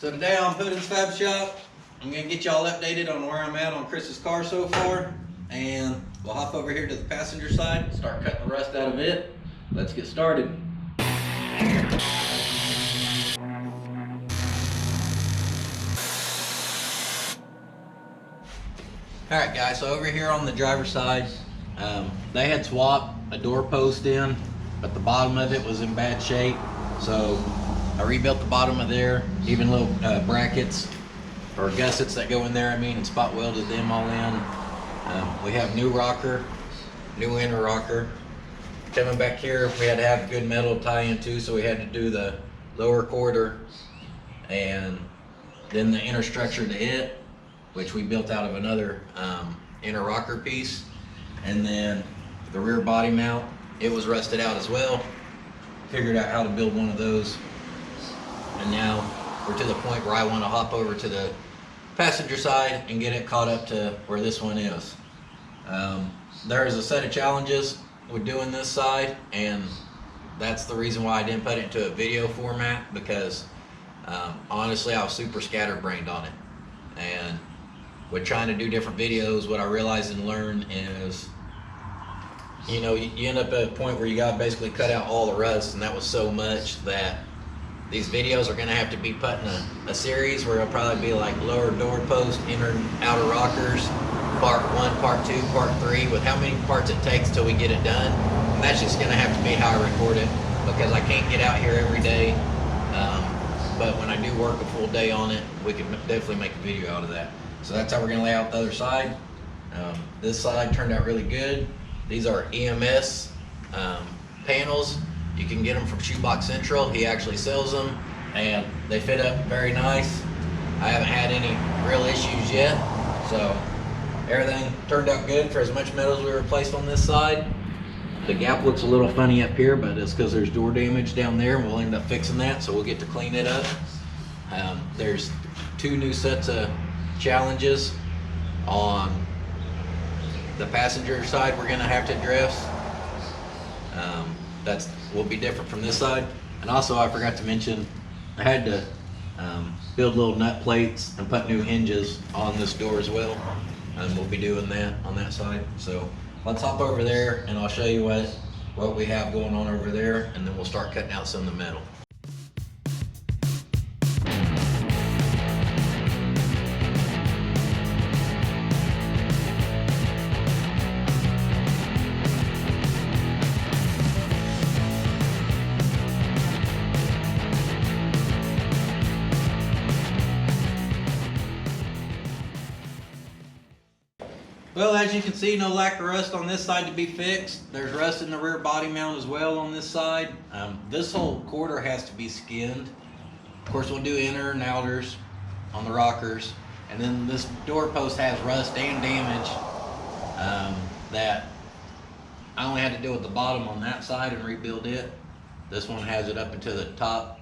So today on Puddin's Fab Shop, I'm going to get y'all updated on where I'm at on Chris's car so far. And we'll hop over here to the passenger side, start cutting the rust out of it. Let's get started. Alright guys, so over here on the driver's side, they had swapped a door post in, but the bottom of it was in bad shape. So I rebuilt the bottom of there, even little brackets or gussets that go in there, and spot welded them all in. We have new rocker, new inner rocker. Coming back here, we had to have good metal tie in too, so we had to do the lower quarter and then the inner structure to it, which we built out of another inner rocker piece. And then the rear body mount, it was rusted out as well. Figured out how to build one of those. And now we're to the point where I want to hop over to the passenger side and get it caught up to where this one is. There's a set of challenges with doing this side, and that's the reason why I didn't put it into a video format, because honestly I was super scatterbrained on it. And with trying to do different videos, what I realized and learned is, you end up at a point where you got to basically cut out all the rust, and that was so much that these videos are going to have to be put in a series where it'll probably be like lower door post, inner and outer rockers, part 1, part 2, part 3, with how many parts it takes till we get it done. And that's just going to have to be how I record it, because I can't get out here every day. But when I do work a full day on it, we can definitely make a video out of that. So that's how we're going to lay out the other side. This side turned out really good. These are EMS panels. You can get them from Shoebox Central. He actually sells them, and they fit up very nice. I haven't had any real issues yet, so everything turned out good for as much metal as we replaced on this side. The gap looks a little funny up here, but it's because there's door damage down there, and we'll end up fixing that, so we'll get to clean it up. There's 2 new sets of challenges on the passenger side we're going to have to address. That will be different from this side. And also, I forgot to mention, I had to build little nut plates and put new hinges on this door as well, and we'll be doing that on that side. So let's hop over there and I'll show you what we have going on over there, and then we'll start cutting out some of the metal. Well, as you can see, no lack of rust on this side to be fixed. There's rust in the rear body mount as well on this side. This whole quarter has to be skinned. Of course, we'll do inner and outers on the rockers. And then this door post has rust and damage that I only had to deal with the bottom on that side and rebuild it. This one has it up into the top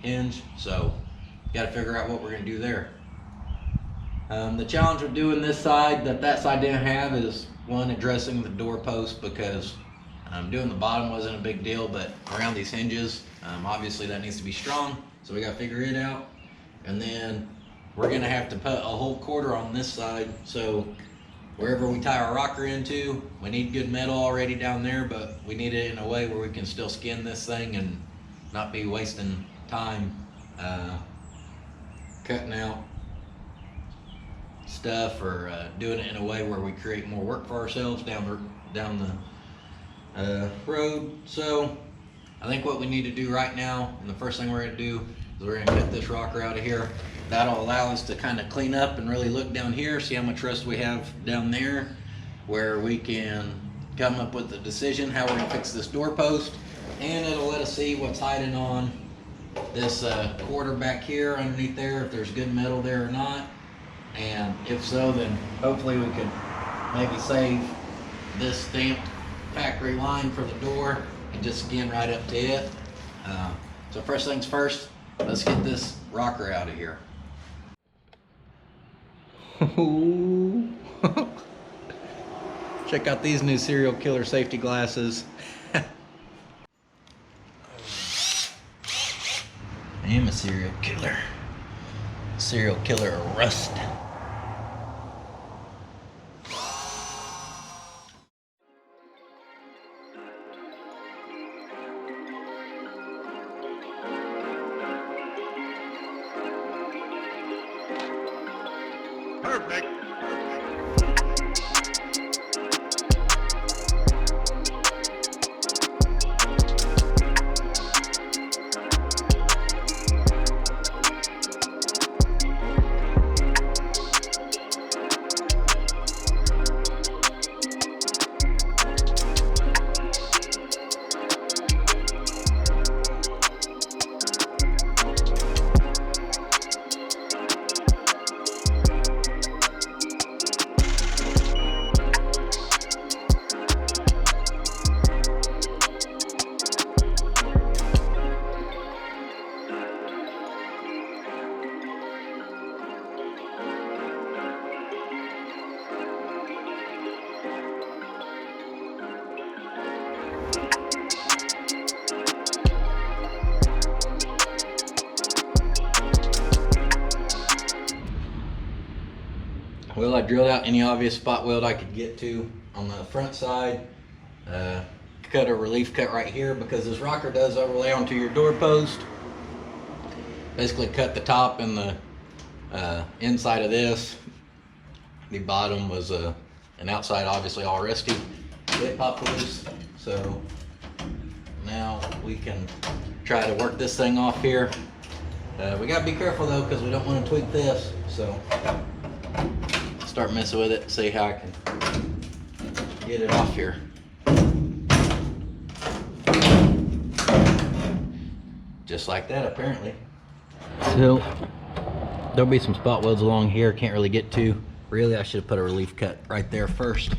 hinge, so got to figure out what we're going to do there. The challenge with doing this side that side didn't have is, one, addressing the door post, because doing the bottom wasn't a big deal, but around these hinges, obviously that needs to be strong, so we got to figure it out. And then we're going to have to put a whole quarter on this side, so wherever we tie our rocker into, we need good metal already down there, but we need it in a way where we can still skin this thing and not be wasting time cutting out stuff, or doing it in a way where we create more work for ourselves down the road. So I think what we need to do right now, and the first thing we're going to do, is we're going to cut this rocker out of here. That'll allow us to kind of clean up and really look down here, see how much rust we have down there, where we can come up with a decision how we're going to fix this door post. And it'll let us see what's hiding on this quarter back here underneath there, if there's good metal there or not. And if so, then hopefully we could maybe save this stamped factory line for the door and just skin right up to it. So first things first, let's get this rocker out of here. Check out these new serial killer safety glasses. I am a serial killer. serial killer rust. Perfect. Well, I drilled out any obvious spot weld I could get to on the front side. Cut a relief cut right here because this rocker does overlay onto your doorpost. Basically cut the top and the inside of this. The bottom was an outside obviously all rusty. It popped loose, so now we can try to work this thing off here. We gotta be careful though because we don't want to tweak this, so start messing with it, see how I can get it off here. Just like that, apparently. So there'll be some spot welds along here, can't really get to. Really, I should have put a relief cut right there first.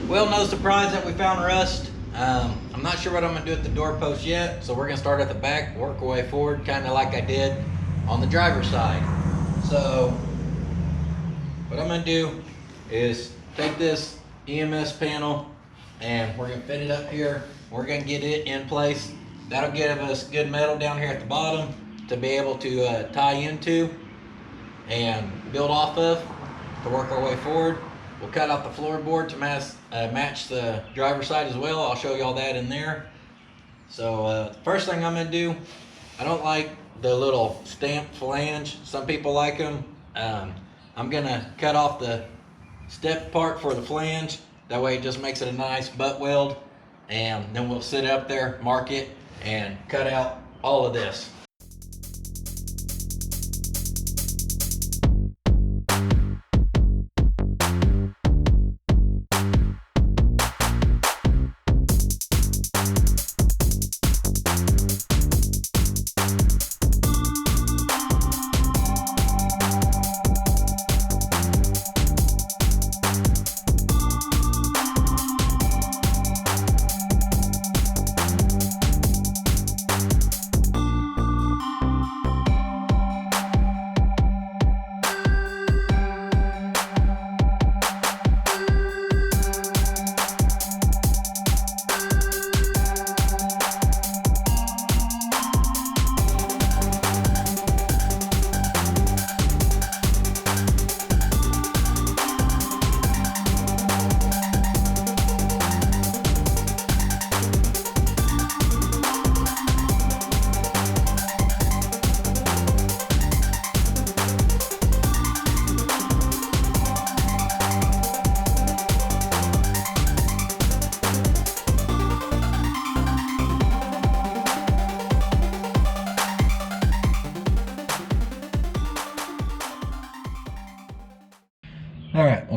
Well, no surprise that we found rust. I'm not sure what I'm gonna do at the doorpost yet, so we're gonna start at the back, work our way forward, kind of like I did on the driver's side. So, what I'm gonna do is take this EMS panel and we're gonna fit it up here. We're gonna get it in place. That'll give us good metal down here at the bottom to be able to tie into and build off of to work our way forward. We'll cut out the floorboard to match the driver's side as well. I'll show you all that in there. So first thing I'm gonna do, I don't like the little stamped flange. Some people like them. I'm gonna cut off the step part for the flange. That way it just makes it a nice butt weld. And then we'll sit up there, mark it, and cut out all of this.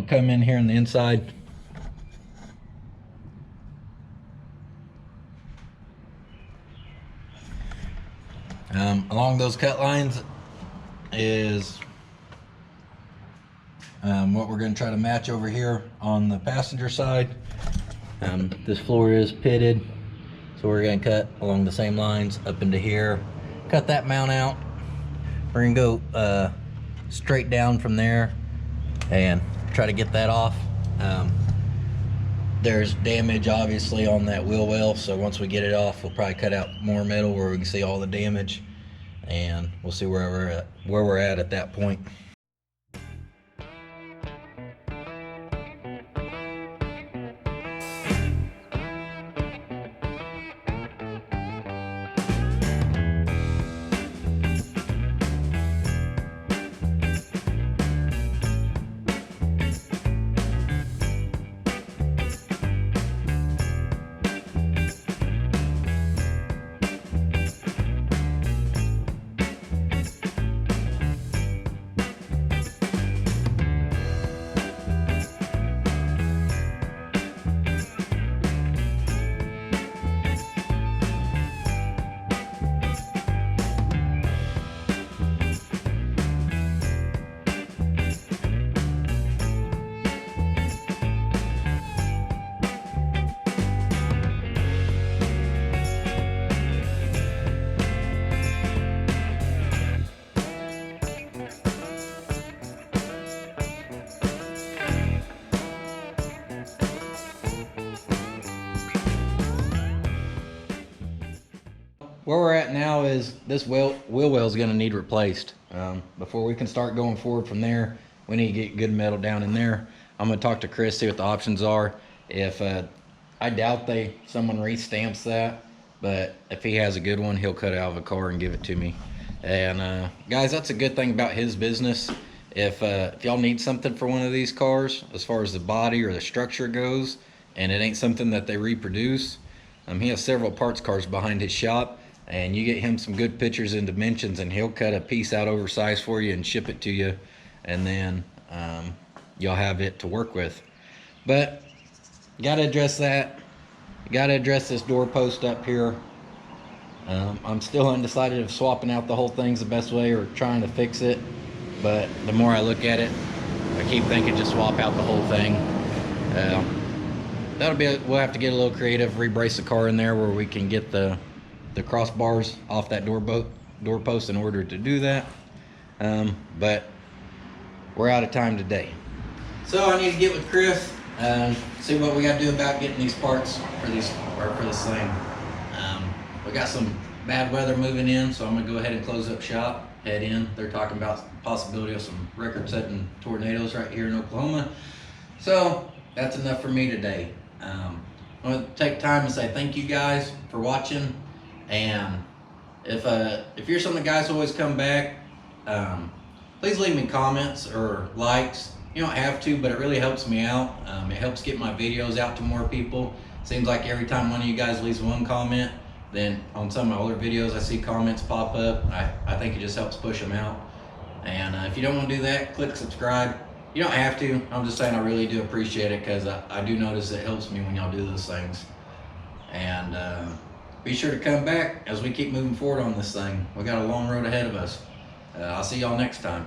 We'll come in here on the inside. Along those cut lines is what we're going to try to match over here on the passenger side. This floor is pitted, so we're going to cut along the same lines up into here. Cut that mount out. We're going to go straight down from there and try to get that off. There's damage obviously on that wheel well, so once we get it off, we'll probably cut out more metal where we can see all the damage, and we'll see where we're at that point. Where we're at now is this wheel well is going to need replaced. Before we can start going forward from there, we need to get good metal down in there. I'm going to talk to Chris, see what the options are. If I doubt someone restamps that, but if he has a good one, he'll cut it out of a car and give it to me. And guys, that's a good thing about his business. If y'all need something for one of these cars, as far as the body or the structure goes, and it ain't something that they reproduce, he has several parts cars behind his shop. And you get him some good pictures and dimensions, and he'll cut a piece out oversized for you and ship it to you, and then you'll have it to work with. But you got to address that. You got to address this door post up here. I'm still undecided if swapping out the whole thing's the best way or trying to fix it. But the more I look at it, I keep thinking just swap out the whole thing. We'll have to get a little creative, re-brace the car in there where we can get the crossbars off that door post in order to do that. But we're out of time today. So I need to get with Chris, see what we got to do about getting these parts for this thing. We got some bad weather moving in, so I'm gonna go ahead and close up shop, head in. They're talking about the possibility of some record-setting tornadoes right here in Oklahoma. So that's enough for me today. I want to take time and say thank you guys for watching. And if you're some of the guys who always come back, please leave me comments or likes. You don't have to, but it really helps me out. It helps get my videos out to more people. Seems like every time one of you guys leaves one comment, then on some of my older videos I see comments pop up. I think it just helps push them out. And if you don't want to do that, click subscribe. You don't have to. I'm just saying I really do appreciate it, because I do notice it helps me when y'all do those things. And be sure to come back as we keep moving forward on this thing. We got a long road ahead of us. I'll see y'all next time.